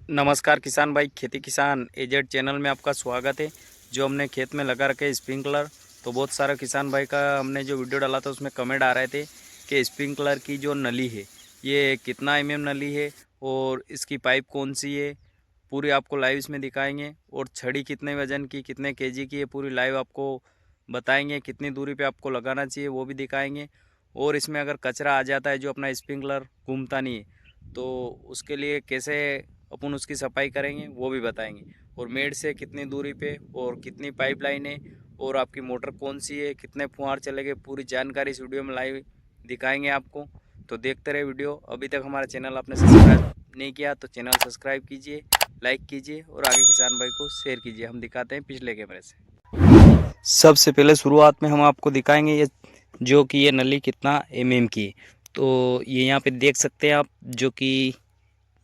नमस्कार किसान भाई, खेती किसान एजेड चैनल में आपका स्वागत है। जो हमने खेत में लगा रखे स्प्रिंकलर, तो बहुत सारा किसान भाई का हमने जो वीडियो डाला था उसमें कमेंट आ रहे थे कि स्प्रिंकलर की जो नली है ये कितना नली है और इसकी पाइप कौन सी है, पूरी आपको लाइव इसमें दिखाएंगे। और छड़ी कितने वजन की, कितने केजी की है, पूरी लाइव आपको बताएंगे। कितनी दूरी पे आपको लगाना चाहिए वो भी दिखाएंगे। और इसमें अगर कचरा आ जाता है, जो अपना स्प्रिंकलर घूमता नहीं है, तो उसके लिए कैसे अपन उसकी सफाई करेंगे वो भी बताएंगे। और मेड़ से कितनी दूरी पे और कितनी पाइपलाइन है और आपकी मोटर कौन सी है, कितने फुहार चलेंगे, पूरी जानकारी इस वीडियो में लाइव दिखाएंगे आपको। तो देखते रहे वीडियो। अभी तक हमारा चैनल आपने सब्सक्राइब नहीं किया तो चैनल सब्सक्राइब कीजिए, लाइक कीजिए और आगे किसान भाई को शेयर कीजिए। हम दिखाते हैं पिछले कैमरे से। सबसे पहले शुरुआत में हम आपको दिखाएंगे ये जो कि ये नली कितना की है। तो ये यहाँ पे देख सकते हैं आप, जो कि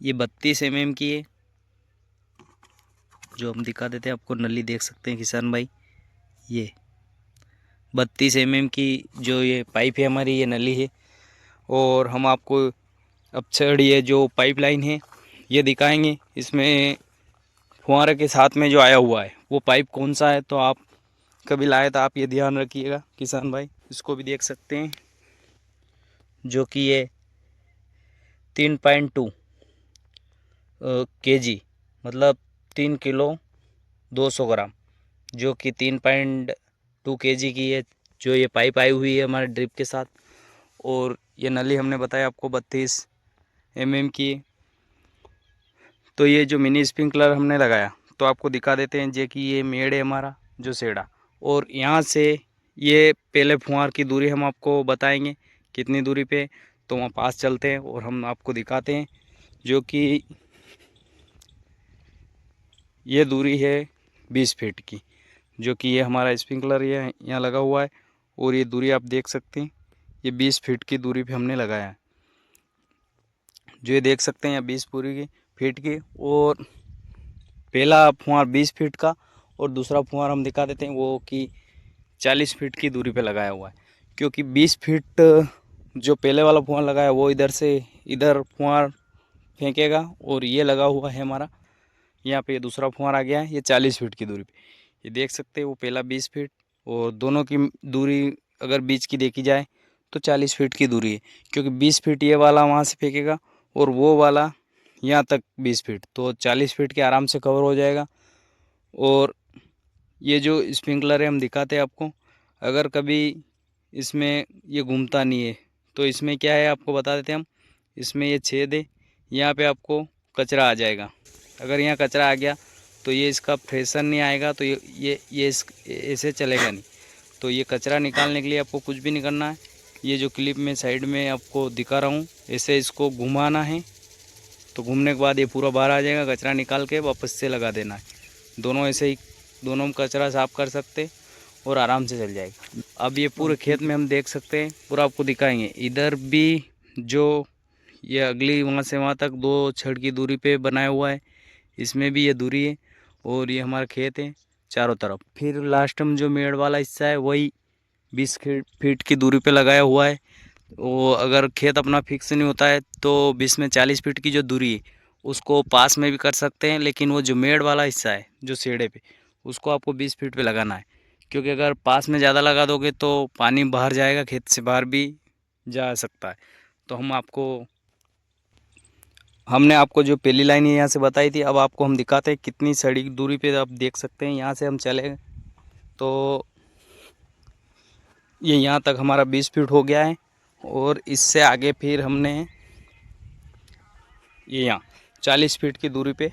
ये 32 की है। जो हम दिखा देते हैं आपको, नली देख सकते हैं किसान भाई, ये 32 की जो ये पाइप है हमारी, ये नली है। और हम आपको अब ये जो पाइपलाइन है ये दिखाएंगे। इसमें फुहारे के साथ में जो आया हुआ है वो पाइप कौन सा है, तो आप कभी लाए तो आप ये ध्यान रखिएगा किसान भाई। इसको भी देख सकते हैं, जो कि ये 3.2 kg, मतलब 3 किलो 200 ग्राम, जो कि 3.2 kg की है। जो ये पाइप आई हुई है हमारे ड्रिप के साथ। और ये नली हमने बताया आपको 32 की है। तो ये जो मिनी स्प्रिंकलर हमने लगाया, तो आपको दिखा देते हैं जे कि ये मेड़ है हमारा जो सेड़ा। और यहाँ से ये पहले फुहार की दूरी हम आपको बताएंगे कितनी दूरी पे। तो वहाँ पास चलते हैं और हम आपको दिखाते हैं, जो कि ये दूरी है 20 फीट की, जो कि ये हमारा स्प्रिंकलर ये यहाँ लगा हुआ है। और ये दूरी आप देख सकते हैं, ये 20 फीट की दूरी पे हमने लगाया है। जो ये देख सकते हैं यहाँ 20 पूरी फीट की। और पहला फुहार 20 फीट का और दूसरा फुहार हम दिखा देते हैं वो कि 40 फीट की दूरी पे लगाया हुआ है। क्योंकि 20 फीट जो पहले वाला फुहार लगाया वो इधर से इधर फुहार फेंकेगा, और ये लगा हुआ है हमारा यहाँ पे, ये दूसरा फुहार आ गया है ये 40 फीट की दूरी पे। ये देख सकते हैं वो पहला 20 फीट और दोनों की दूरी अगर बीच की देखी जाए तो 40 फीट की दूरी है। क्योंकि 20 फीट ये वाला वहाँ से फेंकेगा और वो वाला यहाँ तक 20 फीट, तो 40 फीट के आराम से कवर हो जाएगा। और ये जो स्प्रिंकलर है हम दिखाते हैं आपको, अगर कभी इसमें ये घूमता नहीं है तो इसमें क्या है आपको बता देते हैं हम। इसमें ये छेद है, यहाँ पे आपको कचरा आ जाएगा। अगर यहाँ कचरा आ गया तो ये इसका प्रेशर नहीं आएगा, तो ये ऐसे चलेगा नहीं। तो ये कचरा निकालने के लिए आपको कुछ भी नहीं करना है। ये जो क्लिप में साइड में आपको दिखा रहा हूँ, ऐसे इसको घुमाना है। तो घूमने के बाद ये पूरा बाहर आ जाएगा, कचरा निकाल के वापस से लगा देना है। दोनों ऐसे ही, दोनों में कचरा साफ कर सकते और आराम से चल जाएगा। अब ये पूरे खेत में हम देख सकते हैं, पूरा आपको दिखाएंगे। इधर भी जो ये अगली वहाँ से वहाँ तक 2 छड़ की दूरी पे बनाया हुआ है, इसमें भी ये दूरी है। और ये हमारा खेत है चारों तरफ। फिर लास्ट में जो मेड़ वाला हिस्सा है वही 20 फीट की दूरी पे लगाया हुआ है। वो अगर खेत अपना फिक्स नहीं होता है तो 20 में 40 फीट की जो दूरी है उसको पास में भी कर सकते हैं। लेकिन वो जो मेड़ वाला हिस्सा है जो सेड़े पे, उसको आपको 20 फीट पे लगाना है। क्योंकि अगर पास में ज़्यादा लगा दोगे तो पानी बाहर जाएगा, खेत से बाहर भी जा सकता है। तो हमने आपको जो पहली लाइन यहाँ से बताई थी, अब आपको हम दिखाते हैं कितनी सड़ी दूरी पे आप देख सकते हैं। यहाँ से हम चले तो ये यहाँ तक हमारा 20 फीट हो गया है। और इससे आगे फिर हमने ये यहाँ 40 फीट की दूरी पे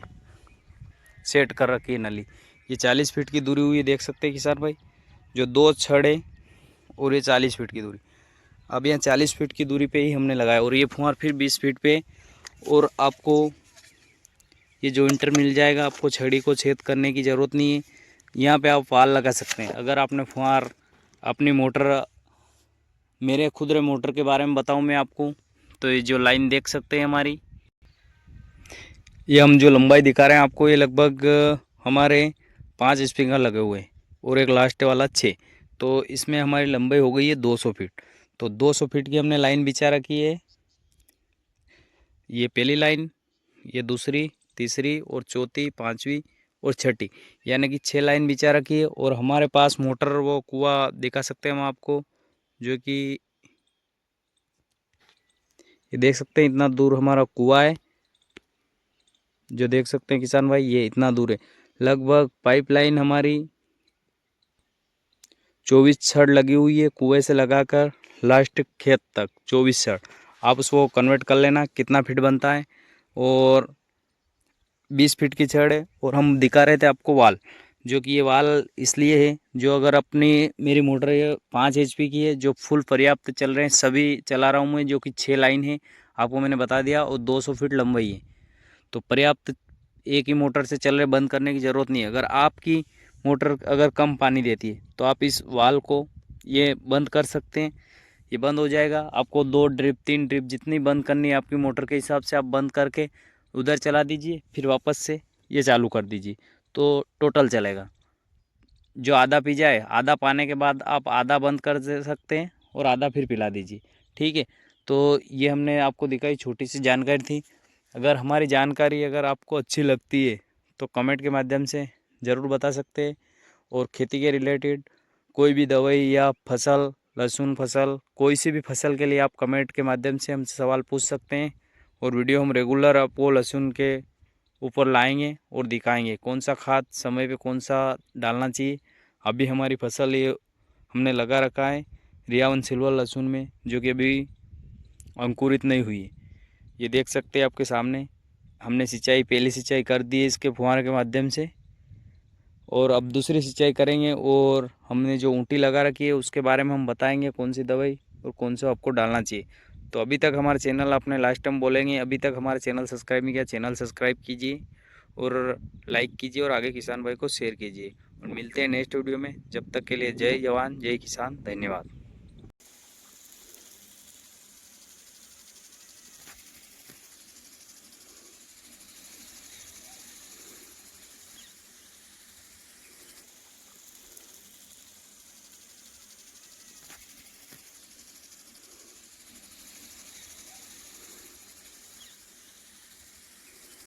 सेट कर रखी है नली। ये 40 फीट की दूरी हुई, देख सकते हैं किसान भाई, जो 2 छड़े और ये 40 फीट की दूरी। अब यहाँ 40 फीट की दूरी पे ही हमने लगाया और ये फुहार फिर 20 फीट पे। और आपको ये जॉइंटर मिल जाएगा, आपको छड़ी को छेद करने की ज़रूरत नहीं है। यहाँ पे आप फाल लगा सकते हैं। अगर आपने फुहार अपनी मोटर, मेरे खुदरे मोटर के बारे में बताऊँ मैं आपको, तो ये जो लाइन देख सकते हैं हमारी, ये हम जो लंबाई दिखा रहे हैं आपको, ये लगभग हमारे 5 स्प्रिंकलर लगे हुए हैं और एक लास्ट वाला 6। तो इसमें हमारी लंबाई हो गई है 200 फीट। तो 200 फीट की हमने लाइन बिछा रखी है। ये पहली लाइन, ये दूसरी तीसरी और चौथी, पांचवी और छठी, यानी कि 6 लाइन बिछा रखी है। और हमारे पास मोटर वो कुआं दिखा सकते हैं हम आपको, जो कि ये देख सकते हैं इतना दूर हमारा कुआं है, जो देख सकते हैं किसान भाई, ये इतना दूर है। लगभग पाइपलाइन हमारी 24 छड़ लगी हुई है, कुएं से लगाकर लास्ट खेत तक 24 छड़। आप उसको कन्वर्ट कर लेना कितना फीट बनता है। और 20 फीट की छड़ है। और हम दिखा रहे थे आपको वाल, जो कि ये वाल इसलिए है, जो अगर अपनी मेरी मोटर ये 5 HP की है, जो फुल पर्याप्त चल रहे हैं, सभी चला रहा हूँ मैं, जो कि 6 लाइन है आपको मैंने बता दिया, और 200 फीट लंबाई है, तो पर्याप्त एक ही मोटर से चल रहे, बंद करने की ज़रूरत नहीं है। अगर आपकी मोटर अगर कम पानी देती है तो आप इस वाल को ये बंद कर सकते हैं, ये बंद हो जाएगा। आपको 2 ड्रिप 3 ड्रिप जितनी बंद करनी है आपकी मोटर के हिसाब से आप बंद करके उधर चला दीजिए, फिर वापस से ये चालू कर दीजिए, तो टोटल चलेगा। जो आधा पी जाए, आधा पाने के बाद आप आधा बंद कर दे सकते हैं और आधा फिर पिला दीजिए, ठीक है। तो ये हमने आपको दिखाई छोटी सी जानकारी थी। अगर हमारी जानकारी अगर आपको अच्छी लगती है तो कमेंट के माध्यम से ज़रूर बता सकते हैं। और खेती के रिलेटेड कोई भी दवाई या फसल, लहसुन फसल, कोई सी भी फसल के लिए आप कमेंट के माध्यम से हमसे सवाल पूछ सकते हैं। और वीडियो हम रेगुलर आपको लहसुन के ऊपर लाएंगे और दिखाएंगे कौन सा खाद समय पे कौन सा डालना चाहिए। अभी हमारी फसल ये हमने लगा रखा है रियावन सिल्वर लहसुन में, जो कि अभी अंकुरित नहीं हुई है। ये देख सकते हैं आपके सामने, हमने सिंचाई पहली सिंचाई कर दी है इसके फुहार के माध्यम से, और अब दूसरी सिंचाई करेंगे। और हमने जो ऊँटी लगा रखी है उसके बारे में हम बताएंगे कौन सी दवाई और कौन सा आपको डालना चाहिए। तो अभी तक हमारे चैनल, आपने लास्ट टाइम बोलेंगे, अभी तक हमारे चैनल सब्सक्राइब नहीं किया, चैनल सब्सक्राइब कीजिए और लाइक कीजिए और आगे किसान भाई को शेयर कीजिए। और मिलते हैं नेक्स्ट वीडियो में, जब तक के लिए जय जवान जय किसान, धन्यवाद।